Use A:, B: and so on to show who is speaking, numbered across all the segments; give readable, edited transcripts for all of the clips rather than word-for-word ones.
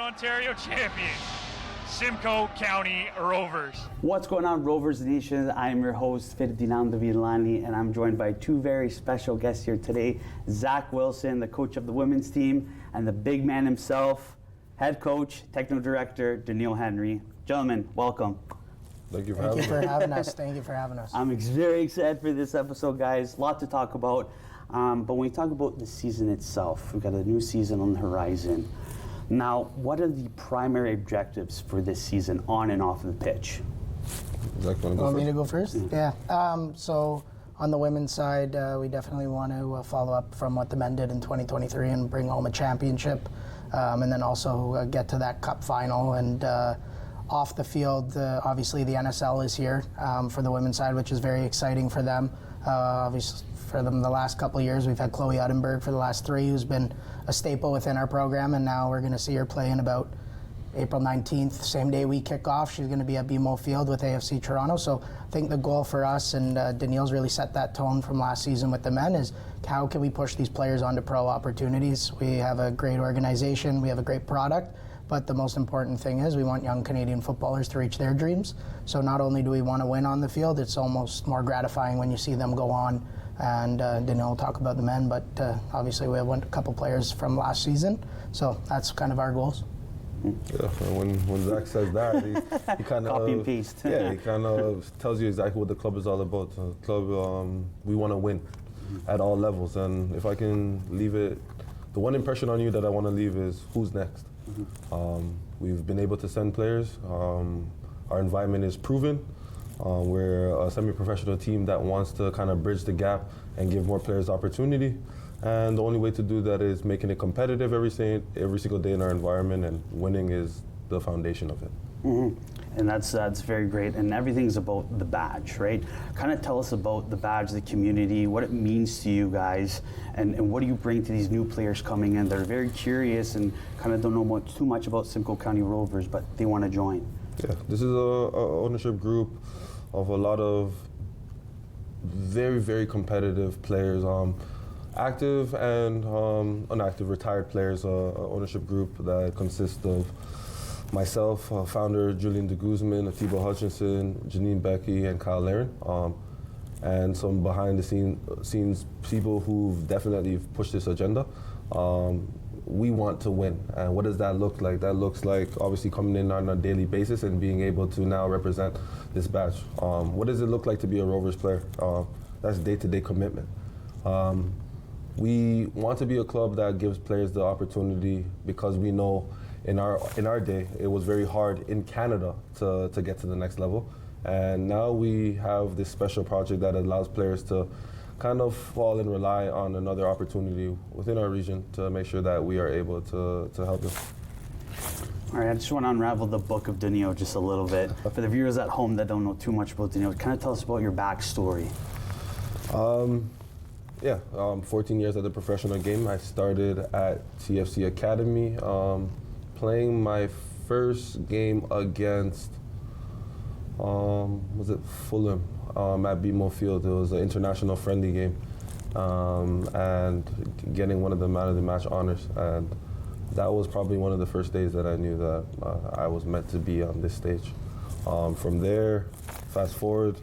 A: Ontario champions, Simcoe County Rovers.
B: What's going on, Rovers Nation? I'm your host, Ferdinando Villani, and I'm joined by two very special guests here today. Zack Wilson, the coach of the women's team, and the big man himself, head coach, technical director, Doneil Henry. Gentlemen, welcome.
C: Thank you for
D: having us.
B: I'm very excited for this episode, guys. A lot to talk about. But when we talk about the season itself, we've got a new season on the horizon. Now, what are the primary objectives for this season on and off the pitch?
C: Zack,
D: want me to go first? Yeah. So on the women's side, we definitely want to follow up from what the men did in 2023 and bring home a championship, and then also get to that cup final. And off the field, obviously the NSL is here for the women's side, which is very exciting for them. Obviously, for them the last couple of years, we've had Chloe Uddenberg for the last 3, who's been a staple within our program, and now we're going to see her play in about April 19th, same day we kick off. She's going to be at BMO Field with AFC Toronto. So I think the goal for us, and Doneil's really set that tone from last season with the men, is how can we push these players onto pro opportunities. We have a great organization, we have a great product, but the most important thing is we want young Canadian footballers to reach their dreams. So not only do we want to win on the field, it's almost more gratifying when you see them go on. And Doneil will talk about the men, but obviously we have a couple players from last season. So that's kind of our goals.
C: Yeah, when Zack says that, he kind of
B: copy and paste.
C: Yeah, he kind of tells you exactly what the club is all about. The club, we want to win at all levels, and if I can leave it, the one impression on you that I want to leave is who's next. We've been able to send players. Our environment is proven. We're a semi-professional team that wants to kind of bridge the gap and give more players opportunity. And the only way to do that is making it competitive every single day in our environment, and winning is the foundation of it.
B: And that's very great. And everything's about the badge, right? Kind of tell us about the badge, the community, what it means to you guys, and what do you bring to these new players coming in? They're very curious and kind of don't know too much about Simcoe County Rovers, but they want to join.
C: Yeah, this is a ownership group of a lot of very, very competitive players, active and inactive retired players, ownership group that consists of myself, founder Julian de Guzman, Atiba Hutchinson, Janine Becky, and Kyle Laren, and some behind the scenes people who've definitely pushed this agenda. We want to win, and what does that look like? That looks like obviously coming in on a daily basis and being able to now represent this badge. What does it look like to be a Rovers player? That's day-to-day commitment. We want to be a club that gives players the opportunity, because we know in our day it was very hard in Canada to get to the next level, and now we have this special project that allows players to kind of fall and rely on another opportunity within our region to make sure that we are able to help them.
B: All right, I just want to unravel the book of Doneil just a little bit. For the viewers at home that don't know too much about Doneil, kind of tell us about your backstory.
C: 14 years at the professional game. I started at TFC Academy, playing my first game against, Fulham at BMO Field. It was an international friendly game, and getting one of the man of the match honors. And that was probably one of the first days that I knew that I was meant to be on this stage. From there, fast forward,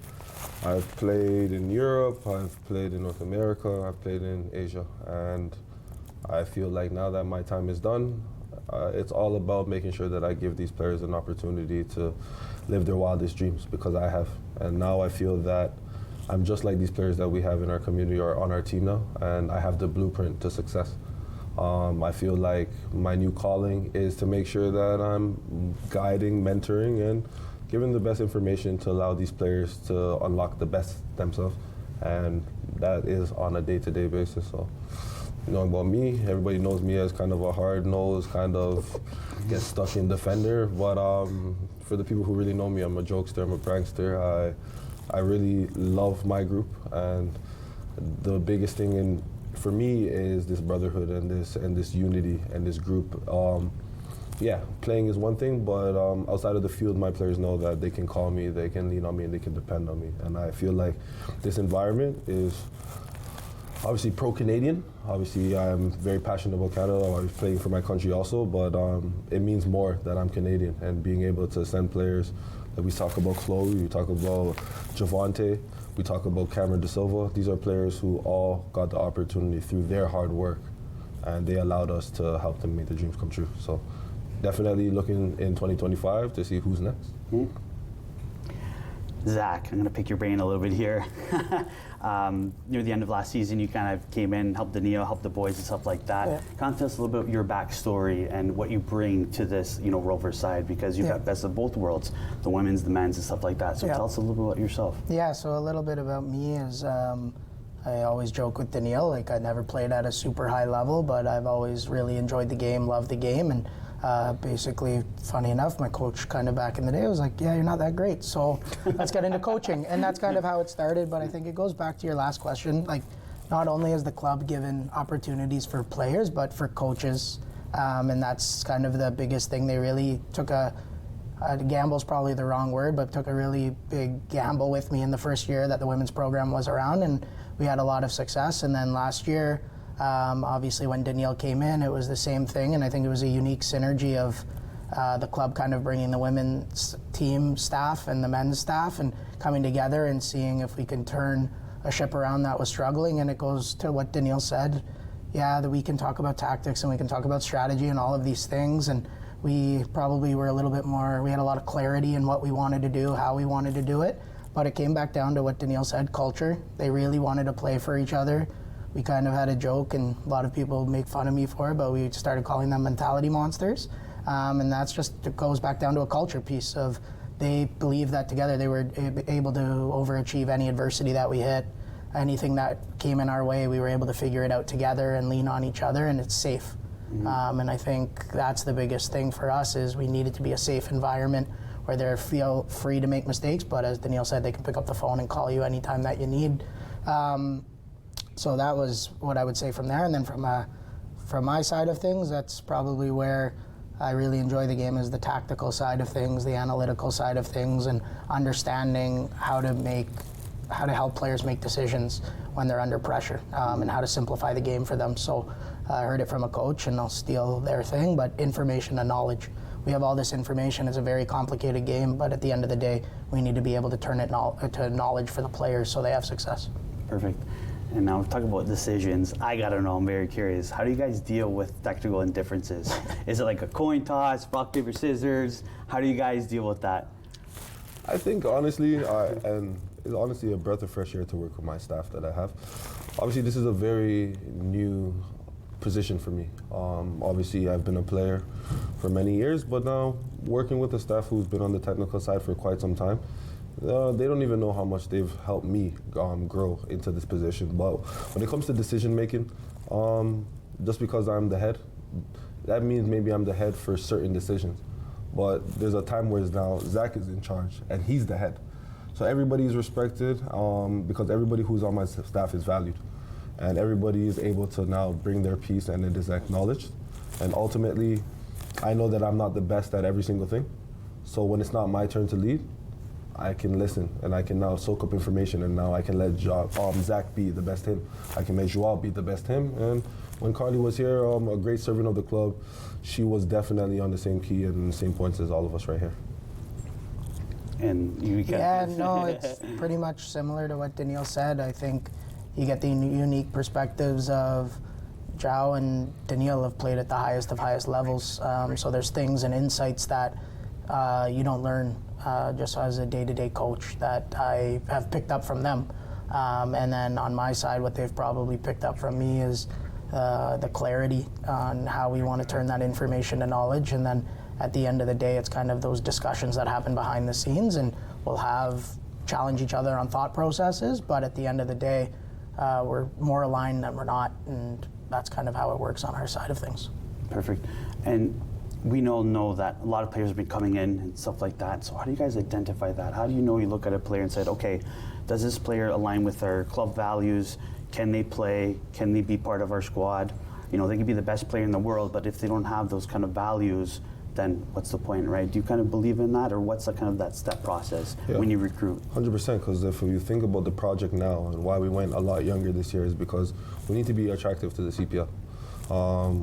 C: I've played in Europe, I've played in North America, I've played in Asia, and I feel like now that my time is done, it's all about making sure that I give these players an opportunity to live their wildest dreams, because I have. And now I feel that I'm just like these players that we have in our community or on our team now, and I have the blueprint to success. I feel like my new calling is to make sure that I'm guiding, mentoring, and giving the best information to allow these players to unlock the best themselves, and that is on a day-to-day basis. So, you know about me, everybody knows me as kind of a hard-nosed, kind of get stuck in defender, but for the people who really know me, I'm a jokester, I'm a prankster. I really love my group, and the biggest thing for me is this brotherhood and this unity and this group. Playing is one thing, but outside of the field, my players know that they can call me, they can lean on me, and they can depend on me. And I feel like this environment is Obviously pro-Canadian. Obviously I'm very passionate about Canada. I was playing for my country also, but it means more that I'm Canadian, and being able to send players, like we talk about Chloe, we talk about Javante, we talk about Cameron De Silva. These are players who all got the opportunity through their hard work, and they allowed us to help them make their dreams come true. So definitely looking in 2025 to see who's next.
B: Zack, I'm going to pick your brain a little bit here. Near the end of last season, you kind of came in, helped Doneil, helped the boys and stuff like that.
D: Yeah.
B: Kind of tell us a little bit of your backstory and what you bring to this, Rovers side, because you've got best of both worlds, the women's, the men's, and stuff like that. So tell us a little bit about yourself.
D: Yeah, so a little bit about me is I always joke with Doneil, like I never played at a super high level, but I've always really enjoyed the game, loved the game, and basically, funny enough, my coach kind of back in the day was like, yeah, you're not that great, so let's get into coaching. And that's kind of how it started, but I think it goes back to your last question. Like, not only has the club given opportunities for players, but for coaches, and that's kind of the biggest thing. They really took gamble's probably the wrong word, but took a really big gamble with me in the first year that the women's program was around, and we had a lot of success. And then last year, obviously when Doneil came in, it was the same thing, and I think it was a unique synergy of the club kind of bringing the women's team staff and the men's staff and coming together and seeing if we can turn a ship around that was struggling. And it goes to what Doneil said, that we can talk about tactics and we can talk about strategy and all of these things, and we probably were a little bit more, we had a lot of clarity in what we wanted to do, how we wanted to do it, but it came back down to what Doneil said, culture. They really wanted to play for each other. We kind of had a joke, and a lot of people make fun of me for it, but we started calling them mentality monsters. And that's just, it goes back down to a culture piece of they believed that together they were able to overachieve any adversity that we hit. Anything that came in our way, we were able to figure it out together and lean on each other, and it's safe. And I think that's the biggest thing for us is we need it to be a safe environment where they feel free to make mistakes, but as Doneil said, they can pick up the phone and call you anytime that you need. So that was what I would say from there. And then from my side of things, that's probably where I really enjoy the game, is the tactical side of things, the analytical side of things, and understanding how to help players make decisions when they're under pressure, and how to simplify the game for them. So I heard it from a coach, and I'll steal their thing, but information and knowledge. We have all this information. It's a very complicated game, but at the end of the day, we need to be able to turn it to knowledge for the players so they have success.
B: Perfect. And now we're talking about decisions. I gotta know, I'm very curious. How do you guys deal with tactical indifferences? Is it like a coin toss, rock, paper, scissors? How do you guys deal with that?
C: I think honestly, and it's honestly a breath of fresh air to work with my staff that I have. Obviously, this is a very new position for me. Obviously, I've been a player for many years, but now working with a staff who's been on the technical side for quite some time, they don't even know how much they've helped me grow into this position. But when it comes to decision making, just because I'm the head, that means maybe I'm the head for certain decisions. But there's a time where now Zack is in charge and he's the head. So everybody is respected because everybody who's on my staff is valued. And everybody is able to now bring their piece and it is acknowledged. And ultimately, I know that I'm not the best at every single thing. So when it's not my turn to lead, I can listen and I can now soak up information, and now I can let Zack be the best him. I can make Joao be the best him. And when Carly was here, a great servant of the club, she was definitely on the same key and the same points as all of us right here.
B: And you can.
D: Yeah, no, it's pretty much similar to what Doneil said. I think you get the unique perspectives of Joao and Doneil have played at the highest of highest levels. So there's things and insights that you don't learn just as a day-to-day coach that I have picked up from them. And then on my side, what they've probably picked up from me is the clarity on how we want to turn that information to knowledge. And then at the end of the day, it's kind of those discussions that happen behind the scenes, and we'll challenge each other on thought processes, but at the end of the day, we're more aligned than we're not, and that's kind of how it works on our side of things.
B: Perfect. And we all know that a lot of players have been coming in and stuff like that. So how do you guys identify that? How do you know you look at a player and said, okay, does this player align with our club values? Can they play? Can they be part of our squad? You know, they could be the best player in the world, but if they don't have those kind of values, then what's the point, right? Do you kind of believe in that, or what's the kind of that step process when you recruit?
C: 100%, because if you think about the project now and why we went a lot younger this year is because we need to be attractive to the CPL,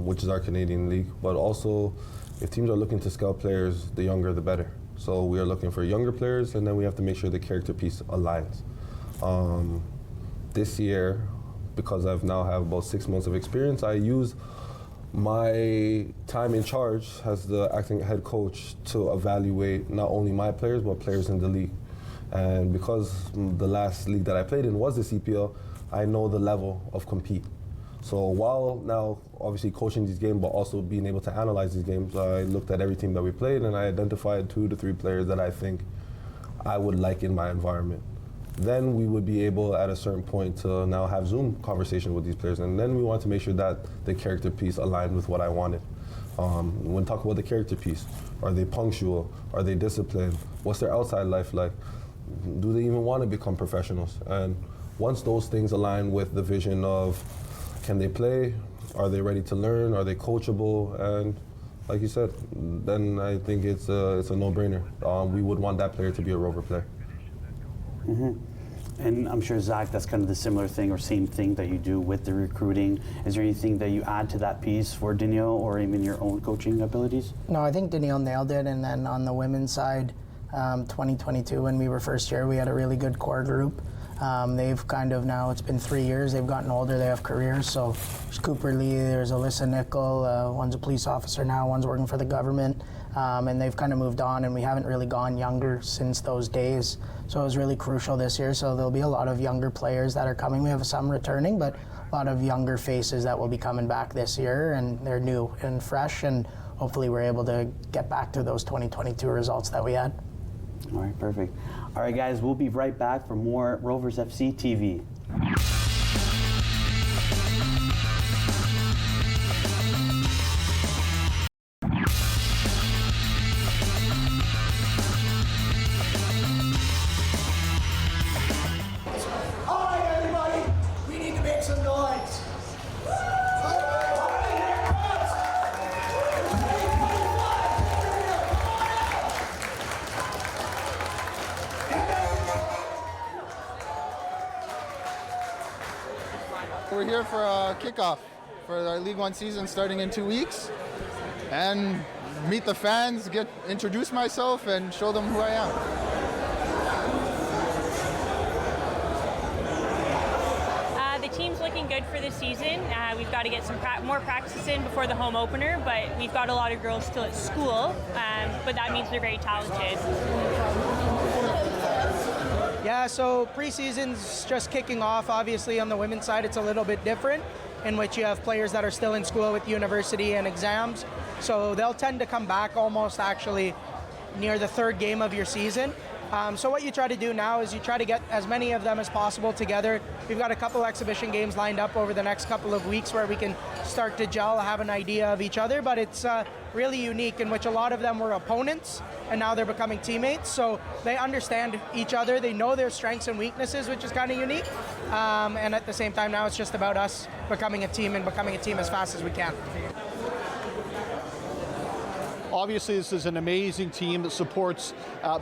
C: which is our Canadian league. But also, if teams are looking to scout players, the younger the better. So we are looking for younger players, and then we have to make sure the character piece aligns. This year, because I've now have about 6 months of experience, I use my time in charge as the acting head coach to evaluate not only my players, but players in the league. And because the last league that I played in was the CPL, I know the level of compete. So while now obviously coaching these games, but also being able to analyze these games, I looked at every team that we played and I identified 2 to 3 players that I think I would like in my environment. Then we would be able at a certain point to now have Zoom conversation with these players, and then we want to make sure that the character piece aligned with what I wanted. When we talk about the character piece, are they punctual? Are they disciplined? What's their outside life like? Do they even want to become professionals? And once those things align with the vision of can they play? Are they ready to learn? Are they coachable? And like you said, then I think it's a no-brainer. We would want that player to be a Rover player.
B: Mm-hmm. And I'm sure, Zack, that's kind of the similar thing or same thing that you do with the recruiting. Is there anything that you add to that piece for Doneil or even your own coaching abilities?
D: No, I think Doneil nailed it. And then on the women's side, 2022, when we were first year, we had a really good core group. They've kind of now, it's been 3 years, they've gotten older, they have careers. So there's Cooper Lee, there's Alyssa Nickel, one's a police officer now, one's working for the government. And they've kind of moved on, and we haven't really gone younger since those days. So it was really crucial this year. So there'll be a lot of younger players that are coming. We have some returning, but a lot of younger faces that will be coming back this year, and they're new and fresh, and hopefully we're able to get back to those 2022 results that we had.
B: All right, perfect. All right, guys, we'll be right back for more Rovers FC TV.
E: We're here for a kickoff for our League One season starting in 2 weeks, and meet the fans, introduce myself, and show them who I am.
F: The team's looking good for this season. We've got to get some more practice in before the home opener, but we've got a lot of girls still at school, but that means they're very talented.
G: Yeah, so preseason's just kicking off. Obviously, on the women's side, it's a little bit different, in which you have players that are still in school with university and exams. So they'll tend to come back almost actually near the 3rd game of your season. So what you try to do now is you try to get as many of them as possible together. We've got a couple exhibition games lined up over the next couple of weeks where we can start to gel, have an idea of each other, but it's really unique, in which a lot of them were opponents and now they're becoming teammates. So they understand each other, they know their strengths and weaknesses, which is kind of unique. And at the same time now it's just about us becoming a team and becoming a team as fast as we can.
H: Obviously, this is an amazing team that supports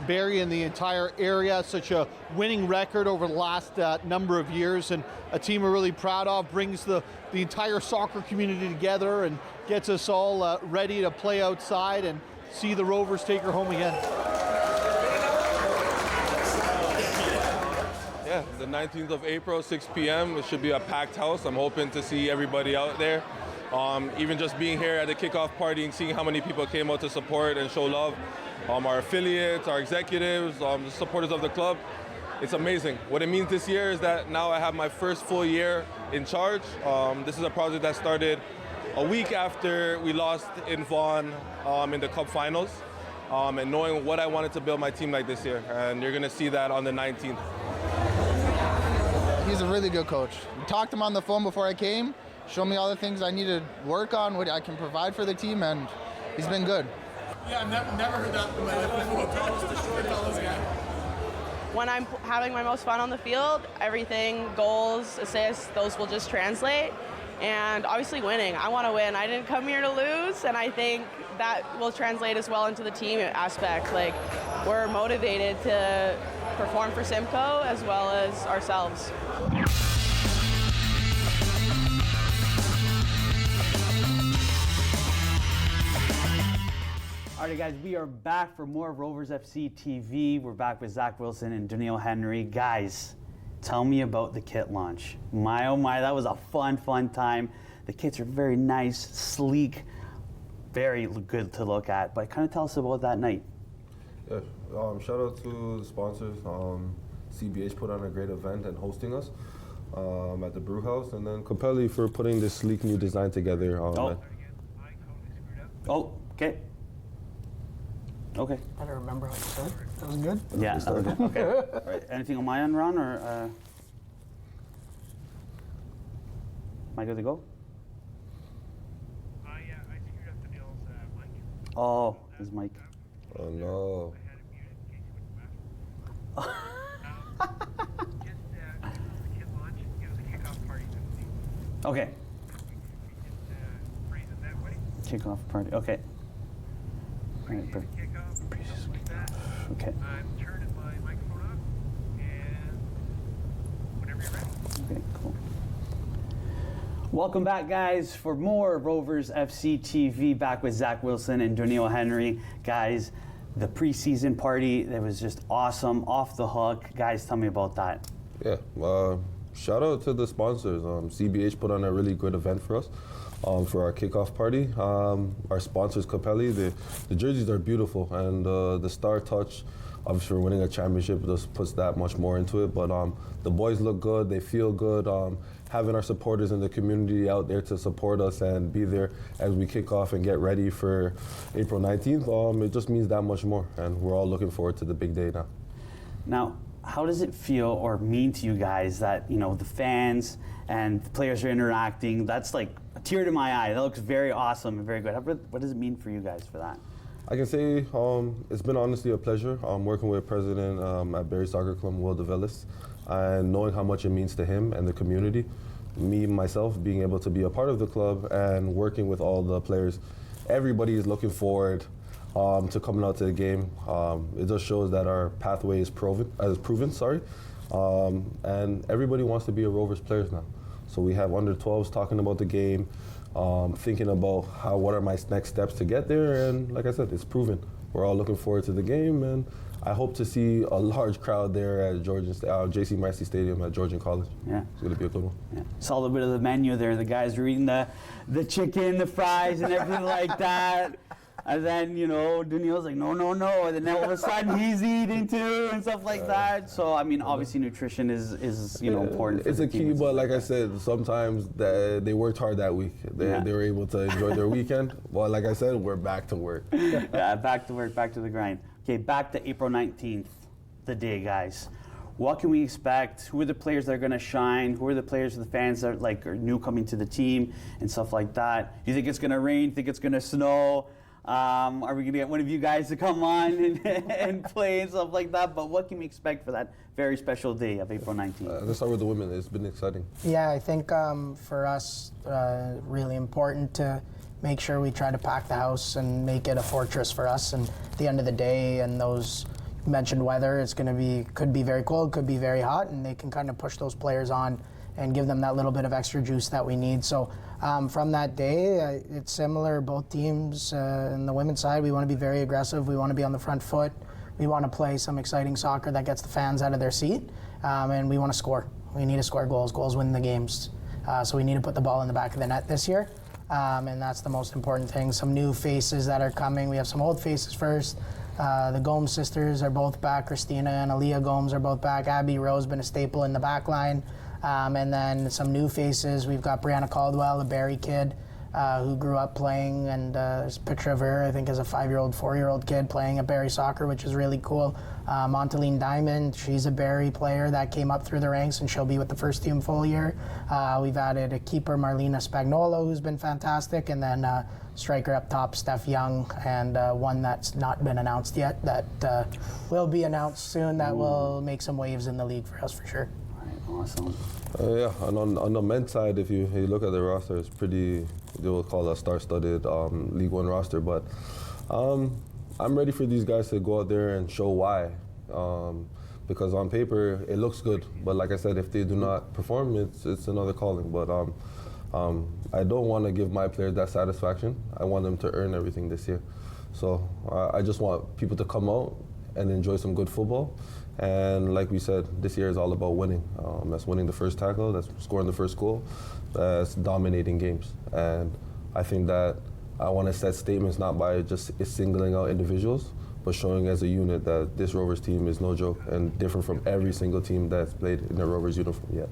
H: Barrie and the entire area. Such a winning record over the last number of years, and a team we're really proud of. Brings the entire soccer community together and gets us all ready to play outside and see the Rovers take her home again.
C: Yeah, the 19th of April, 6 p.m. It should be a packed house. I'm hoping to see everybody out there. Even just being here at the kickoff party and seeing how many people came out to support and show love. Our affiliates, our executives, the supporters of the club. It's amazing. What it means this year is that now I have my first full year in charge. This is a project that started a week after we lost in Vaughan in the Cup finals, and knowing what I wanted to build my team like this year. And you're going to see that on the 19th.
E: He's a really good coach. We talked to him on the phone before I came, showed me all the things I need to work on, what I can provide for the team, and he's been good.
I: Yeah, never heard that before. Tell us the story, tell us again.
J: When I'm having my most fun on the field, everything, goals, assists, those will just translate. and obviously winning. I want to win. I didn't come here to lose, and I think that will translate as well into the team aspect. Like, we're motivated to perform for Simcoe as well as ourselves.
B: All right, guys, we are back for more Rovers FC TV. We're back with Zack Wilson and Doneil Henry. Guys, tell me about the kit launch. My, oh my, that was a fun time. The kits are very nice, sleek, very good to look at. But kind of tell us about that night.
C: Yeah, shout out to the sponsors. CBH put on a great event and hosting us at the brew house, and then Capelli for putting this sleek new design together.
B: Okay. Okay.
D: I don't remember what you said. That was good?
B: Yeah, that was good. Okay. All right. Anything on my end, Ron, or am I good to go?
A: Yeah, I screwed up Doneil's mic.
B: Oh, his mic.
C: Oh no.
B: Okay. Kickoff party. Okay. All right, okay.
A: I'm turning my microphone off, and whenever you're ready.
B: Okay, cool. Welcome back, guys, for more Rovers FC TV. Back with Zack Wilson and Doneil Henry. Guys, the preseason party, that was just awesome, off the hook. Guys, tell me about that.
C: Yeah, shout out to the sponsors. CBH put on a really good event for us. For our kickoff party. Our sponsors, Capelli, the jerseys are beautiful, and the Star Touch, obviously we're winning a championship, just puts that much more into it. But the boys look good, they feel good. Having our supporters in the community out there to support us and be there as we kick off and get ready for April 19th, it just means that much more, and we're all looking forward to the big day now.
B: Now, how does it feel or mean to you guys that, you know, the fans and the players are interacting? That's like a tear to my eye. That looks very awesome and very good. What does it mean for you guys for that?
C: I can say it's been honestly a pleasure working with President at Barrie Soccer Club, Will DeVellis, and knowing how much it means to him and the community. Me, myself, being able to be a part of the club and working with all the players. Everybody is looking forward to coming out to the game. It just shows that our pathway is proven, and everybody wants to be a Rovers player now. So we have under 12s talking about the game, thinking about what are my next steps to get there, and like I said, it's proven. We're all looking forward to the game, and I hope to see a large crowd there at J.C. Marcy Stadium at Georgian College.
B: Yeah.
C: It's going to be a good one.
B: Yeah. Saw a little bit of the menu there. The guys were eating the chicken, the fries, and everything like that. And then, you know, Doneil's like, no. And then all of a sudden he's eating too and stuff like that. So, I mean, obviously nutrition is you know, important.
C: It's a key, but like I said, sometimes they worked hard that week. They were able to enjoy their weekend. Well, like I said, we're back to work.
B: Yeah, back to work, back to the grind. Okay, back to April 19th, the day, guys. What can we expect? Who are the players that are going to shine? Who are the players, the fans that are new coming to the team and stuff like that? Do you think it's going to rain? Do you think it's going to snow? Are we going to get one of you guys to come on and play and stuff like that? But what can we expect for that very special day of April 19th?
C: Let's start with the women. It's been exciting.
D: Yeah, I think for us, really important to make sure we try to pack the house and make it a fortress for us. And at the end of the day, and those mentioned weather, it's going to be, could be very cold, could be very hot, and they can kind of push those players on and give them that little bit of extra juice that we need. So from that day, it's similar, both teams. In the women's side, we want to be very aggressive. We want to be on the front foot. We want to play some exciting soccer that gets the fans out of their seat, and we want to score. We need to score goals. Goals win the games. So we need to put the ball in the back of the net this year, and that's the most important thing. Some new faces that are coming. We have some old faces first. The Gomes sisters are both back. Christina and Aaliyah Gomes are both back. Abby Rowe's been a staple in the back line. And then some new faces. We've got Brianna Caldwell, a Barrie kid who grew up playing, and there's a picture of her, I think, as a 5-year-old, 4-year-old kid playing at Barrie soccer, which is really cool. Montaline Diamond, she's a Barrie player that came up through the ranks, and she'll be with the first team full year. We've added a keeper, Marlena Spagnuolo, who's been fantastic, and then striker up top, Steph Young, and one that's not been announced yet that will be announced soon that will make some waves in the league for us for sure.
B: Awesome.
C: Yeah, and on the men's side, if you look at the roster, it's pretty, they will call it a star-studded League One roster. But I'm ready for these guys to go out there and show why. Because on paper, it looks good. But like I said, if they do not perform, it's another calling. But I don't want to give my players that satisfaction. I want them to earn everything this year. So I just want people to come out and enjoy some good football. And like we said, this year is all about winning. That's winning the first tackle, that's scoring the first goal, that's dominating games. And I think that I want to set statements not by just singling out individuals, but showing as a unit that this Rovers team is no joke and different from every single team that's played in the Rovers uniform yet.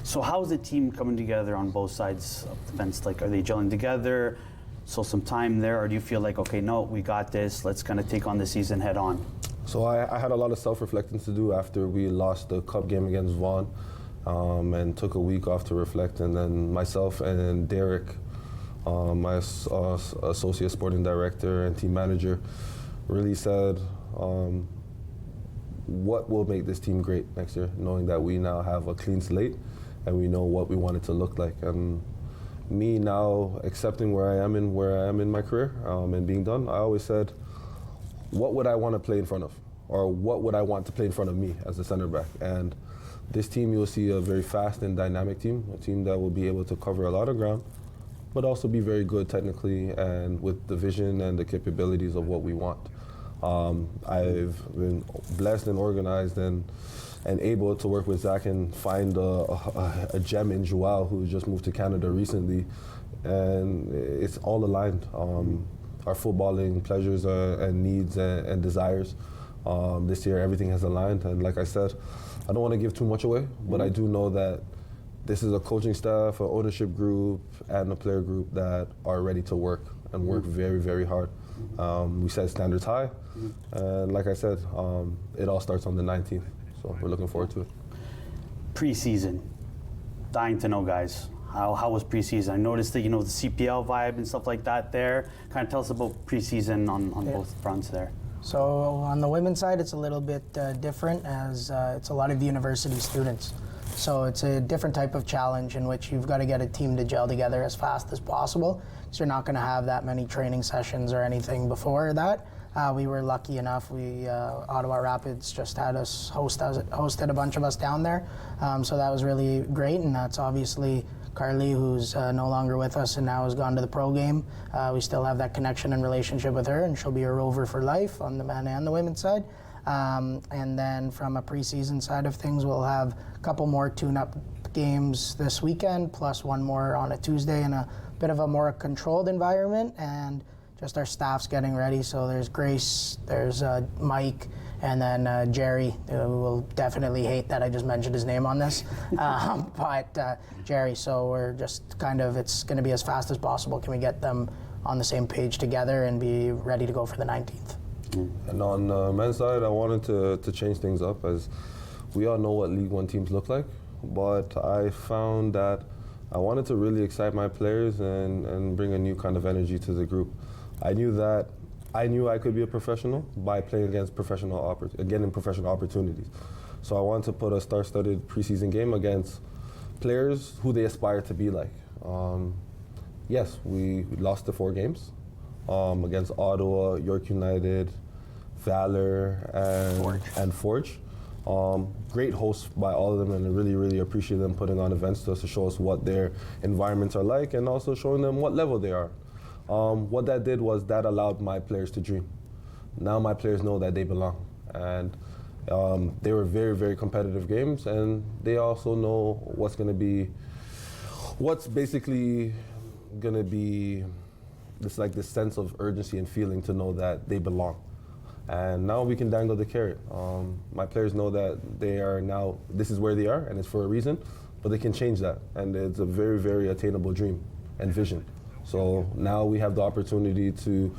B: So how is the team coming together on both sides of the fence? Like, are they gelling together? So some time there, or do you feel like, okay, no, we got this, let's kind of take on the season head on?
C: So I had a lot of self-reflecting to do after we lost the cup game against Vaughan, and took a week off to reflect. And then myself and Derek, my associate sporting director and team manager, really said, what will make this team great next year, knowing that we now have a clean slate and we know what we want it to look like. And me now accepting where I am in my career and being done, I always said, what would I want to play in front of? Or what would I want to play in front of me as a center back? And this team, you'll see a very fast and dynamic team, a team that will be able to cover a lot of ground, but also be very good technically and with the vision and the capabilities of what we want. I've been blessed and organized and able to work with Zack and find a gem in Joao, who just moved to Canada recently, and it's all aligned. Our footballing pleasures and needs and desires. This year, everything has aligned, and like I said, I don't want to give too much away, but I do know that this is a coaching staff, an ownership group, and a player group that are ready to work and work very, very hard. We set standards high, and like I said, it all starts on the 19th, so we're looking forward to it.
B: Preseason, dying to know, guys. How was preseason? I noticed that, the CPL vibe and stuff like that there. Kind of tell us about preseason on both fronts there.
D: So on the women's side, it's a little bit different, as it's a lot of university students. So it's a different type of challenge in which you've got to get a team to gel together as fast as possible. So you're not going to have that many training sessions or anything before that. We were lucky enough. Ottawa Rapids just had us hosted a bunch of us down there. So that was really great, and that's obviously Carly, who's no longer with us and now has gone to the pro game. We still have that connection and relationship with her, and she'll be a Rover for life on the men and the women's side. And then from a preseason side of things, we'll have a couple more tune-up games this weekend, plus one more on a Tuesday in a bit of a more controlled environment, and just our staff's getting ready. So there's Grace, there's Mike, and then Jerry, who will definitely hate that I just mentioned his name on this, but Jerry. So we're just it's going to be as fast as possible. Can we get them on the same page together and be ready to go for the 19th?
C: And on the men's side, I wanted to change things up, as we all know what League One teams look like, but I found that I wanted to really excite my players and bring a new kind of energy to the group. I knew I could be a professional by playing against professional opportunities. So I wanted to put a star-studded preseason game against players who they aspire to be like. Yes, we lost the 4 games against Ottawa, York United, Valor, and Forge. Great hosts by all of them, and I really, really appreciate them putting on events to us to show us what their environments are like, and also showing them what level they are. What that did was that allowed my players to dream. Now my players know that they belong, and they were very, very competitive games, and they also know what's basically going to be this sense of urgency and feeling to know that they belong. And now we can dangle the carrot. My players know that this is where they are, and it's for a reason, but they can change that, and it's a very, very attainable dream and vision. So now we have the opportunity to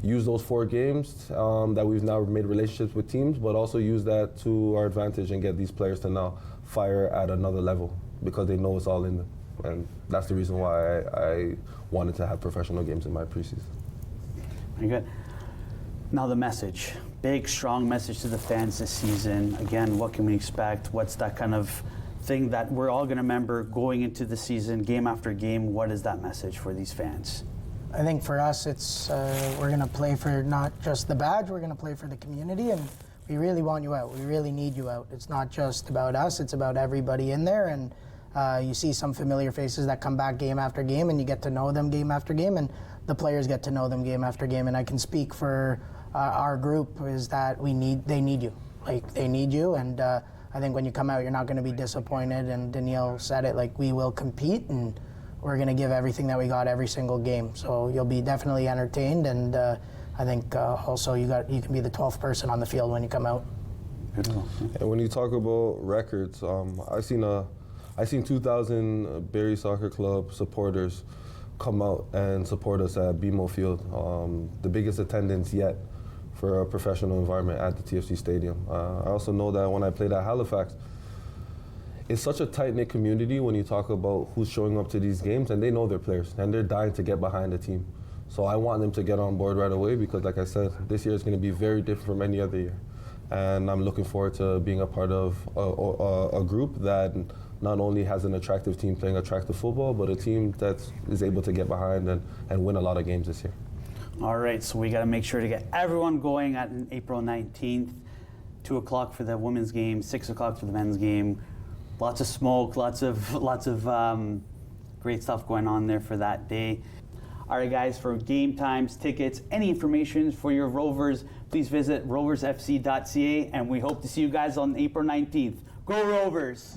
C: use those 4 games that we've now made relationships with teams, but also use that to our advantage and get these players to now fire at another level, because they know it's all in them. And that's the reason why I wanted to have professional games in my preseason.
B: Very good. Now the message. Big, strong message to the fans this season. Again, what can we expect? What's that kind of thing that we're all going to remember going into the season, game after game? What is that message for these fans?
D: I think for us, it's we're going to play for not just the badge, we're going to play for the community, and we really want you out. We really need you out. It's not just about us, it's about everybody in there, and you see some familiar faces that come back game after game, and you get to know them game after game, and the players get to know them game after game. And I can speak for our group is that they need you. Like, they need you, and I think when you come out, you're not going to be disappointed, and Doneil said it, like, we will compete, and we're going to give everything that we got every single game. So you'll be definitely entertained, and I think also you can be the 12th person on the field when you come out.
C: And when you talk about records, I seen 2,000 Barrie Soccer Club supporters come out and support us at BMO Field, the biggest attendance yet for a professional environment at the TFC Stadium. I also know that when I played at Halifax, it's such a tight-knit community when you talk about who's showing up to these games, and they know their players, and they're dying to get behind the team. So I want them to get on board right away because, like I said, this year is going to be very different from any other year. And I'm looking forward to being a part of a group that not only has an attractive team playing attractive football, but a team that is able to get behind and win a lot of games this year.
B: All right, so we got to make sure to get everyone going at April 19th, 2 o'clock for the women's game, 6 o'clock for the men's game. Lots of smoke, lots of great stuff going on there for that day. All right, guys, for game times, tickets, any information for your Rovers, please visit roversfc.ca, and we hope to see you guys on April 19th. Go Rovers!